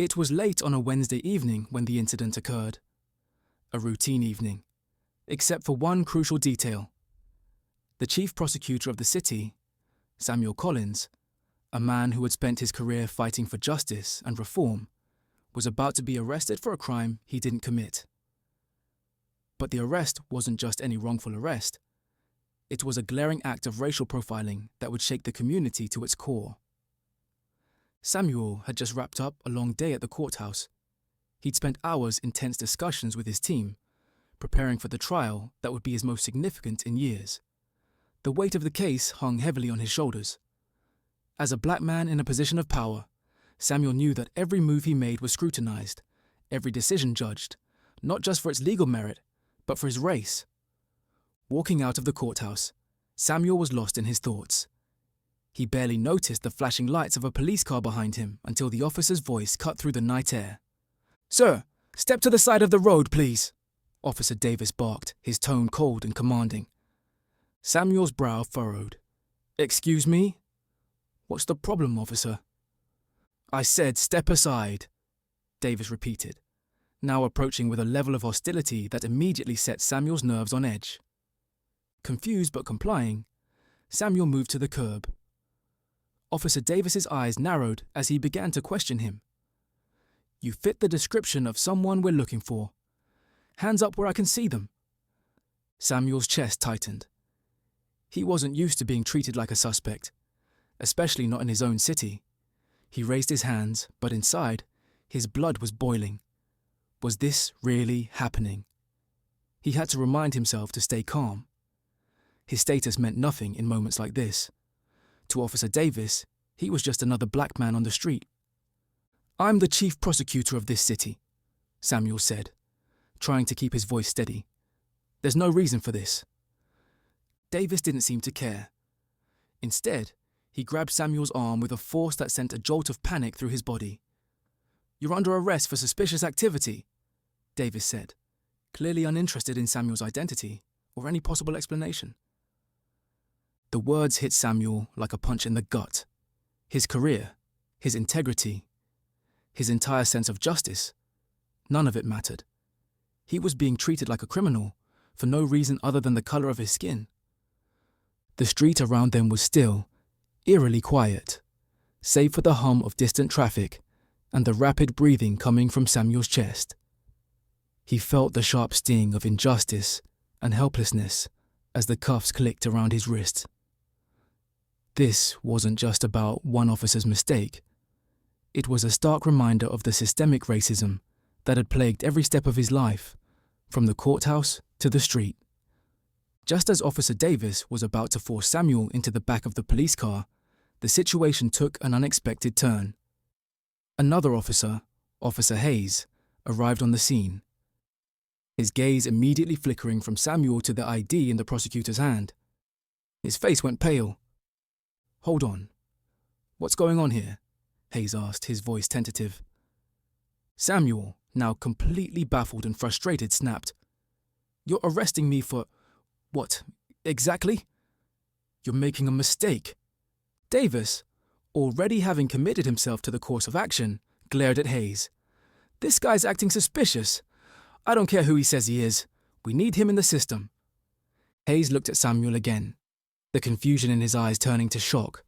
It was late on a Wednesday evening when the incident occurred. A routine evening, except for one crucial detail. The Chief Prosecutor of the city, Samuel Collins, a man who had spent his career fighting for justice and reform, was about to be arrested for a crime he didn't commit. But the arrest wasn't just any wrongful arrest. It was a glaring act of racial profiling that would shake the community to its core. Samuel had just wrapped up a long day at the courthouse. He'd spent hours in tense discussions with his team, preparing for the trial that would be his most significant in years. The weight of the case hung heavily on his shoulders. As a black man in a position of power, Samuel knew that every move he made was scrutinized, every decision judged, not just for its legal merit, but for his race. Walking out of the courthouse, Samuel was lost in his thoughts. He barely noticed the flashing lights of a police car behind him until the officer's voice cut through the night air. "Sir, step to the side of the road, please," Officer Davis barked, his tone cold and commanding. Samuel's brow furrowed. "Excuse me? What's the problem, officer?" "I said step aside," Davis repeated, now approaching with a level of hostility that immediately set Samuel's nerves on edge. Confused but complying, Samuel moved to the curb. Officer Davis's eyes narrowed as he began to question him. "You fit the description of someone we're looking for. Hands up where I can see them." Samuel's chest tightened. He wasn't used to being treated like a suspect, especially not in his own city. He raised his hands, but inside, his blood was boiling. Was this really happening? He had to remind himself to stay calm. His status meant nothing in moments like this. To Officer Davis, he was just another black man on the street. "I'm the Chief Prosecutor of this city," Samuel said, trying to keep his voice steady. "There's no reason for this." Davis didn't seem to care. Instead, he grabbed Samuel's arm with a force that sent a jolt of panic through his body. "You're under arrest for suspicious activity," Davis said, clearly uninterested in Samuel's identity or any possible explanation. The words hit Samuel like a punch in the gut. His career, his integrity, his entire sense of justice, none of it mattered. He was being treated like a criminal for no reason other than the color of his skin. The street around them was still, eerily quiet, save for the hum of distant traffic and the rapid breathing coming from Samuel's chest. He felt the sharp sting of injustice and helplessness as the cuffs clicked around his wrists. This wasn't just about one officer's mistake. It was a stark reminder of the systemic racism that had plagued every step of his life, from the courthouse to the street. Just as Officer Davis was about to force Samuel into the back of the police car, the situation took an unexpected turn. Another officer, Officer Hayes, arrived on the scene. His gaze immediately flickering from Samuel to the ID in the prosecutor's hand. His face went pale. "Hold on. What's going on here?" Hayes asked, his voice tentative. Samuel, now completely baffled and frustrated, snapped, "You're arresting me for... what, exactly?" "You're making a mistake." Davis, already having committed himself to the course of action, glared at Hayes. "This guy's acting suspicious. I don't care who he says he is. We need him in the system." Hayes looked at Samuel again, the confusion in his eyes turning to shock.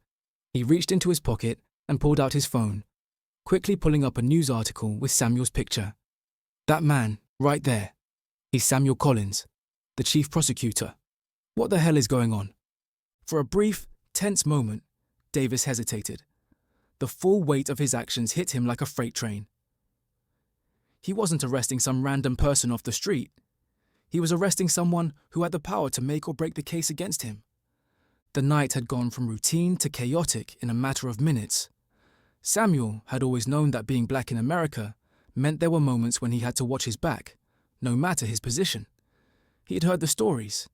He reached into his pocket and pulled out his phone, quickly pulling up a news article with Samuel's picture. "That man, right there. He's Samuel Collins, the Chief Prosecutor. What the hell is going on?" For a brief, tense moment, Davis hesitated. The full weight of his actions hit him like a freight train. He wasn't arresting some random person off the street. He was arresting someone who had the power to make or break the case against him. The night had gone from routine to chaotic in a matter of minutes. Samuel had always known that being black in America meant there were moments when he had to watch his back, no matter his position. He had heard the stories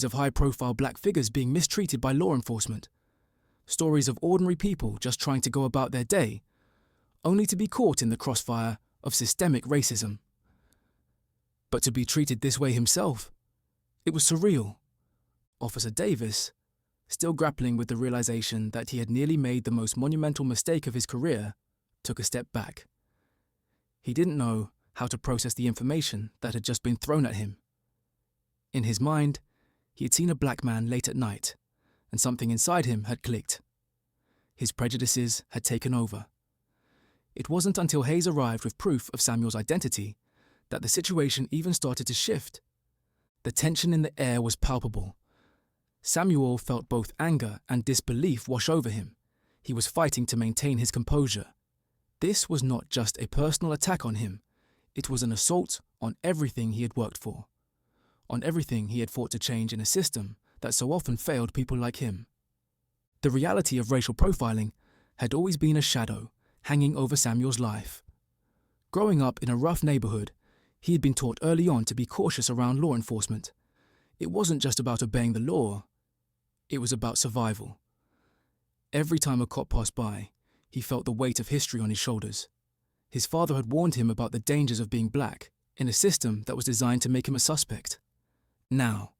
of high-profile black figures being mistreated by law enforcement, stories of ordinary people just trying to go about their day, only to be caught in the crossfire of systemic racism. But to be treated this way himself, it was surreal. Officer Davis, still grappling with the realization that he had nearly made the most monumental mistake of his career, took a step back. He didn't know how to process the information that had just been thrown at him. In his mind, he had seen a black man late at night, and something inside him had clicked. His prejudices had taken over. It wasn't until Hayes arrived with proof of Samuel's identity that the situation even started to shift. The tension in the air was palpable. Samuel felt both anger and disbelief wash over him. He was fighting to maintain his composure. This was not just a personal attack on him. It was an assault on everything he had worked for, on everything he had fought to change in a system that so often failed people like him. The reality of racial profiling had always been a shadow hanging over Samuel's life. Growing up in a rough neighborhood, he had been taught early on to be cautious around law enforcement. It wasn't just about obeying the law, it was about survival. Every time a cop passed by, he felt the weight of history on his shoulders. His father had warned him about the dangers of being black in a system that was designed to make him a suspect. Now,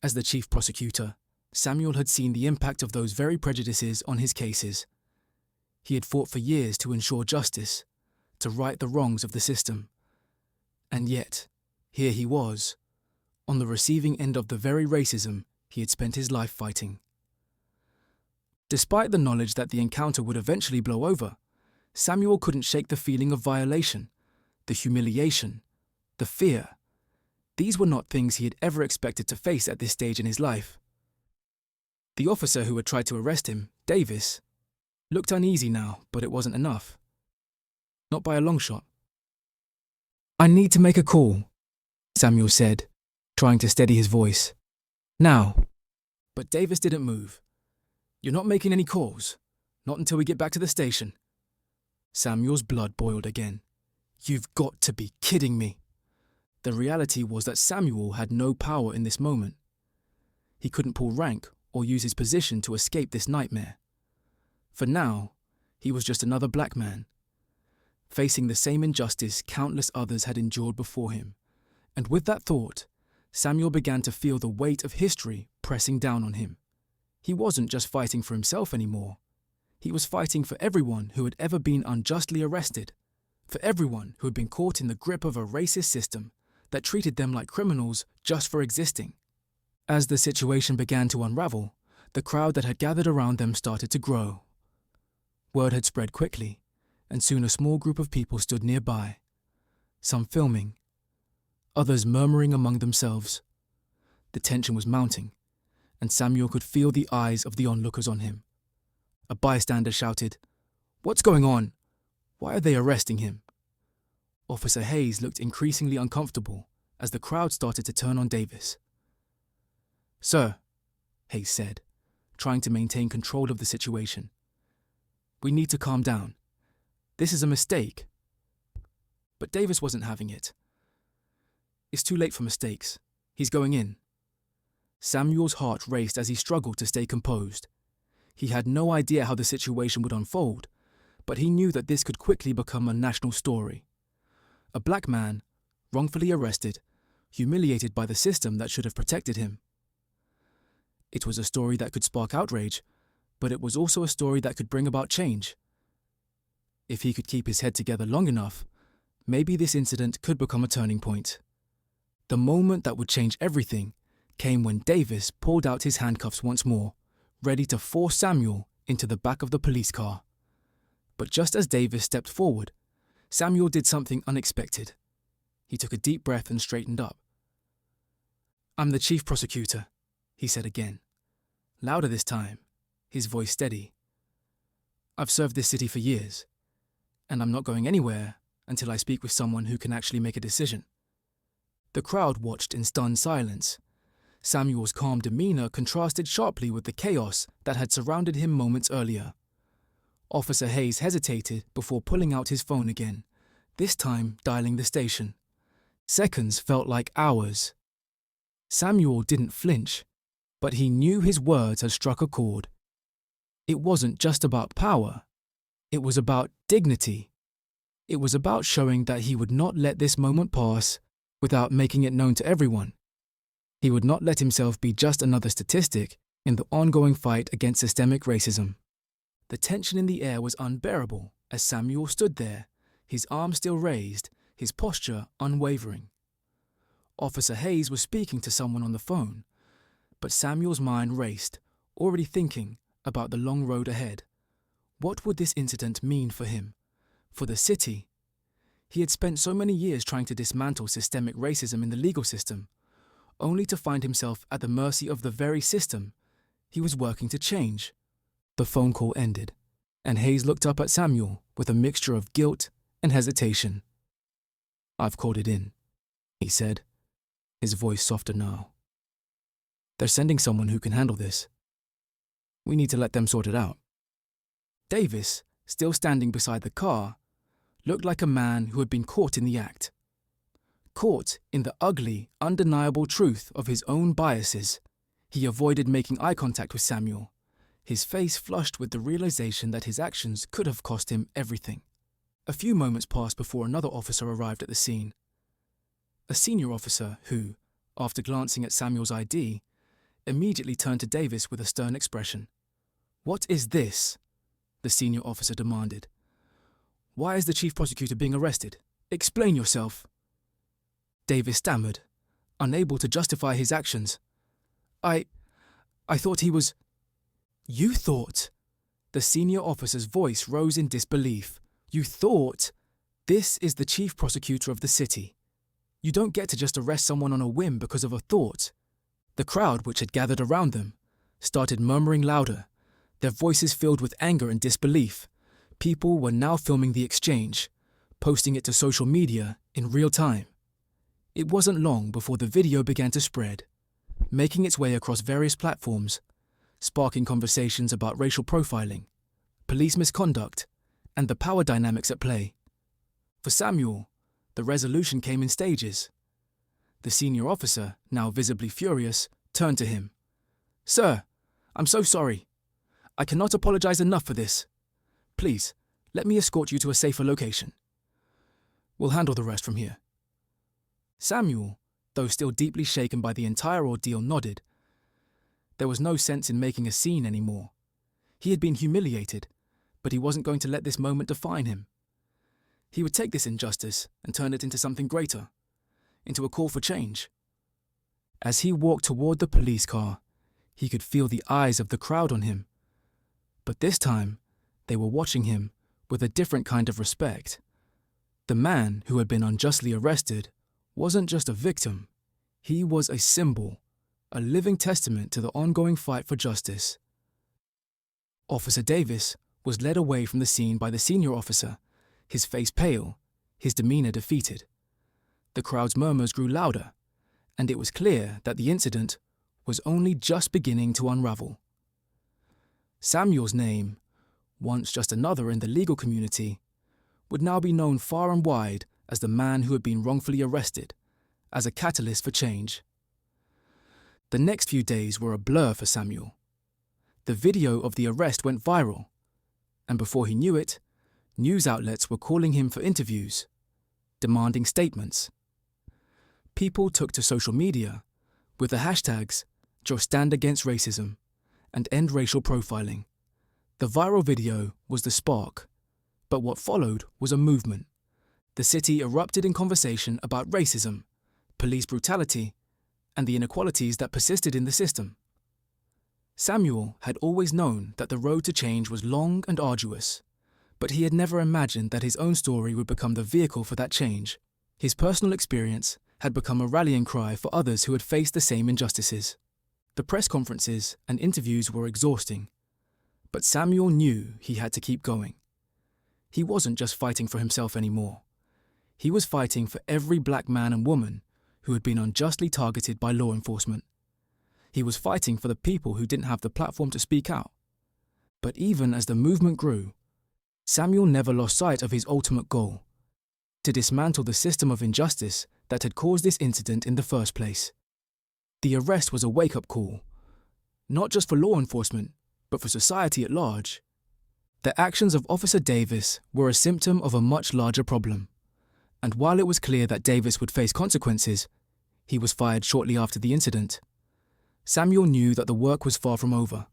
as the Chief Prosecutor, Samuel had seen the impact of those very prejudices on his cases. He had fought for years to ensure justice, to right the wrongs of the system. And yet, here he was, on the receiving end of the very racism he had spent his life fighting. Despite the knowledge that the encounter would eventually blow over, Samuel couldn't shake the feeling of violation, the humiliation, the fear. These were not things he had ever expected to face at this stage in his life. The officer who had tried to arrest him, Davis, looked uneasy now, but it wasn't enough. Not by a long shot. "I need to make a call," Samuel said, trying to steady his voice. "Now." But Davis didn't move. "You're not making any calls. Not until we get back to the station." Samuel's blood boiled again. "You've got to be kidding me." The reality was that Samuel had no power in this moment. He couldn't pull rank or use his position to escape this nightmare. For now, he was just another black man, facing the same injustice countless others had endured before him. And with that thought, Samuel began to feel the weight of history pressing down on him. He wasn't just fighting for himself anymore. He was fighting for everyone who had ever been unjustly arrested, for everyone who had been caught in the grip of a racist system that treated them like criminals just for existing. As the situation began to unravel, the crowd that had gathered around them started to grow. Word had spread quickly, and soon a small group of people stood nearby, some filming, others murmuring among themselves. The tension was mounting, and Samuel could feel the eyes of the onlookers on him. A bystander shouted, "What's going on? Why are they arresting him?" Officer Hayes looked increasingly uncomfortable as the crowd started to turn on Davis. "Sir," Hayes said, trying to maintain control of the situation, "we need to calm down. This is a mistake." But Davis wasn't having it. "It's too late for mistakes. He's going in." Samuel's heart raced as he struggled to stay composed. He had no idea how the situation would unfold, but he knew that this could quickly become a national story. A black man, wrongfully arrested, humiliated by the system that should have protected him. It was a story that could spark outrage, but it was also a story that could bring about change. If he could keep his head together long enough, maybe this incident could become a turning point. The moment that would change everything came when Davis pulled out his handcuffs once more, ready to force Samuel into the back of the police car. But just as Davis stepped forward, Samuel did something unexpected. He took a deep breath and straightened up. "I'm the Chief Prosecutor," he said again, louder this time, his voice steady. "I've served this city for years, and I'm not going anywhere until I speak with someone who can actually make a decision." The crowd watched in stunned silence. Samuel's calm demeanor contrasted sharply with the chaos that had surrounded him moments earlier. Officer Hayes hesitated before pulling out his phone again, this time dialing the station. Seconds felt like hours. Samuel didn't flinch, but he knew his words had struck a chord. It wasn't just about power. It was about dignity. It was about showing that he would not let this moment pass without making it known to everyone. He would not let himself be just another statistic in the ongoing fight against systemic racism. The tension in the air was unbearable as Samuel stood there, his arm still raised, his posture unwavering. Officer Hayes was speaking to someone on the phone, but Samuel's mind raced, already thinking about the long road ahead. What would this incident mean for him? For the city? He had spent so many years trying to dismantle systemic racism in the legal system, only to find himself at the mercy of the very system he was working to change. The phone call ended, and Hayes looked up at Samuel with a mixture of guilt and hesitation. "I've called it in," he said, his voice softer now. "They're sending someone who can handle this. We need to let them sort it out." Davis, still standing beside the car, looked like a man who had been caught in the act. Caught in the ugly, undeniable truth of his own biases, he avoided making eye contact with Samuel, his face flushed with the realization that his actions could have cost him everything. A few moments passed before another officer arrived at the scene. A senior officer who, after glancing at Samuel's ID, immediately turned to Davis with a stern expression. "What is this?" the senior officer demanded. "Why is the Chief Prosecutor being arrested? Explain yourself." Davis stammered, unable to justify his actions. I thought he was..." "You thought?" The senior officer's voice rose in disbelief. "You thought? This is the Chief Prosecutor of the city. You don't get to just arrest someone on a whim because of a thought." The crowd, which had gathered around them, started murmuring louder, their voices filled with anger and disbelief. People were now filming the exchange, posting it to social media in real time. It wasn't long before the video began to spread, making its way across various platforms, sparking conversations about racial profiling, police misconduct, and the power dynamics at play. For Samuel, the resolution came in stages. The senior officer, now visibly furious, turned to him. "Sir, I'm so sorry. I cannot apologize enough for this. Please, let me escort you to a safer location. We'll handle the rest from here." Samuel, though still deeply shaken by the entire ordeal, nodded. There was no sense in making a scene anymore. He had been humiliated, but he wasn't going to let this moment define him. He would take this injustice and turn it into something greater, into a call for change. As he walked toward the police car, he could feel the eyes of the crowd on him. But this time, they were watching him with a different kind of respect. The man who had been unjustly arrested wasn't just a victim. He was a symbol, a living testament to the ongoing fight for justice. Officer Davis was led away from the scene by the senior officer, his face pale, his demeanor defeated. The crowd's murmurs grew louder, and it was clear that the incident was only just beginning to unravel. Samuel's name, once just another in the legal community, would now be known far and wide as the man who had been wrongfully arrested, as a catalyst for change. The next few days were a blur for Samuel. The video of the arrest went viral, and before he knew it, news outlets were calling him for interviews, demanding statements. People took to social media with the hashtags "Just Stand Against Racism" and "End Racial Profiling." The viral video was the spark, but what followed was a movement. The city erupted in conversation about racism, police brutality, and the inequalities that persisted in the system. Samuel had always known that the road to change was long and arduous, but he had never imagined that his own story would become the vehicle for that change. His personal experience had become a rallying cry for others who had faced the same injustices. The press conferences and interviews were exhausting, but Samuel knew he had to keep going. He wasn't just fighting for himself anymore. He was fighting for every black man and woman who had been unjustly targeted by law enforcement. He was fighting for the people who didn't have the platform to speak out. But even as the movement grew, Samuel never lost sight of his ultimate goal: to dismantle the system of injustice that had caused this incident in the first place. The arrest was a wake-up call, not just for law enforcement, but for society at large. The actions of Officer Davis were a symptom of a much larger problem, and while it was clear that Davis would face consequences, he was fired shortly after the incident. Samuel knew that the work was far from over.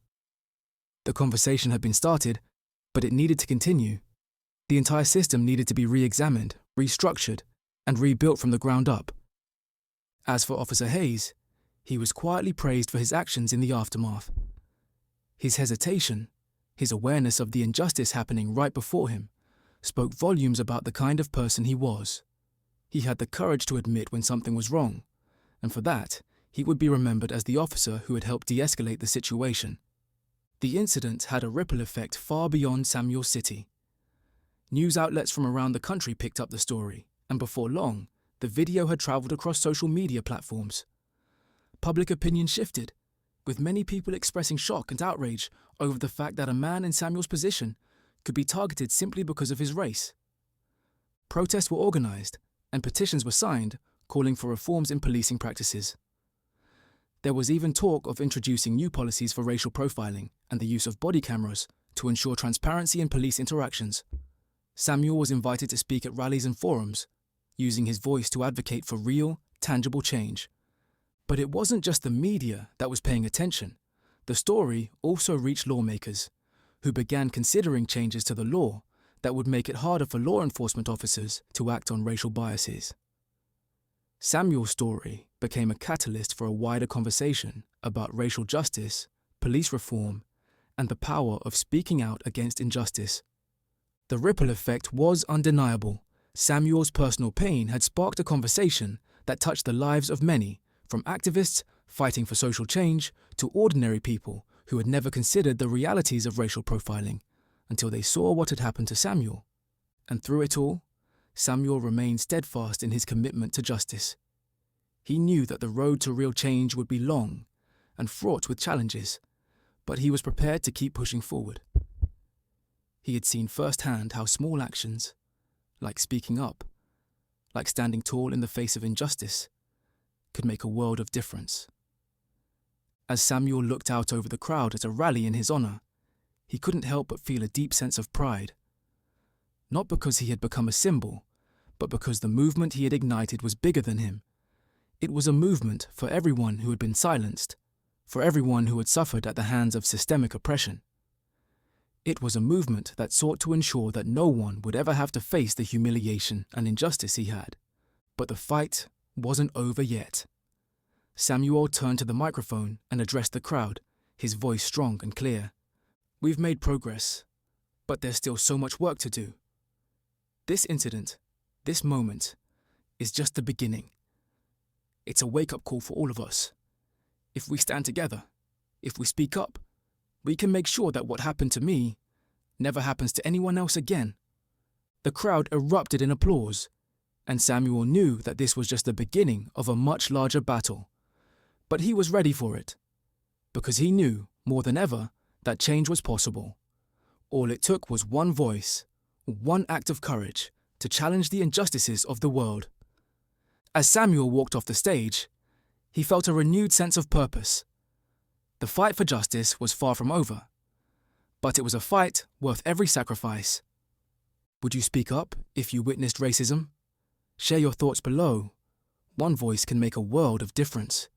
The conversation had been started, but it needed to continue. The entire system needed to be re-examined, restructured, and rebuilt from the ground up. As for Officer Hayes, he was quietly praised for his actions in the aftermath. His hesitation, his awareness of the injustice happening right before him, spoke volumes about the kind of person he was. He had the courage to admit when something was wrong, and for that, he would be remembered as the officer who had helped de-escalate the situation. The incident had a ripple effect far beyond Samuel City. News outlets from around the country picked up the story, and before long, the video had travelled across social media platforms. Public opinion shifted, with many people expressing shock and outrage over the fact that a man in Samuel's position could be targeted simply because of his race. Protests were organised, and petitions were signed calling for reforms in policing practices. There was even talk of introducing new policies for racial profiling and the use of body cameras to ensure transparency in police interactions. Samuel was invited to speak at rallies and forums, using his voice to advocate for real, tangible change. But it wasn't just the media that was paying attention. The story also reached lawmakers, who began considering changes to the law that would make it harder for law enforcement officers to act on racial biases. Samuel's story became a catalyst for a wider conversation about racial justice, police reform, and the power of speaking out against injustice. The ripple effect was undeniable. Samuel's personal pain had sparked a conversation that touched the lives of many, from activists fighting for social change to ordinary people who had never considered the realities of racial profiling until they saw what had happened to Samuel. And through it all, Samuel remained steadfast in his commitment to justice. He knew that the road to real change would be long and fraught with challenges, but he was prepared to keep pushing forward. He had seen firsthand how small actions, like speaking up, like standing tall in the face of injustice, could make a world of difference. As Samuel looked out over the crowd at a rally in his honour, he couldn't help but feel a deep sense of pride. Not because he had become a symbol, but because the movement he had ignited was bigger than him. It was a movement for everyone who had been silenced, for everyone who had suffered at the hands of systemic oppression. It was a movement that sought to ensure that no one would ever have to face the humiliation and injustice he had. But the fight wasn't over yet. Samuel turned to the microphone and addressed the crowd, his voice strong and clear. "We've made progress, but there's still so much work to do. This incident, this moment, is just the beginning. It's a wake-up call for all of us. If we stand together, if we speak up, we can make sure that what happened to me never happens to anyone else again." The crowd erupted in applause, and Samuel knew that this was just the beginning of a much larger battle. But he was ready for it, because he knew, more than ever, that change was possible. All it took was one voice, one act of courage, to challenge the injustices of the world. As Samuel walked off the stage, he felt a renewed sense of purpose. The fight for justice was far from over, but it was a fight worth every sacrifice. Would you speak up if you witnessed racism? Share your thoughts below. One voice can make a world of difference.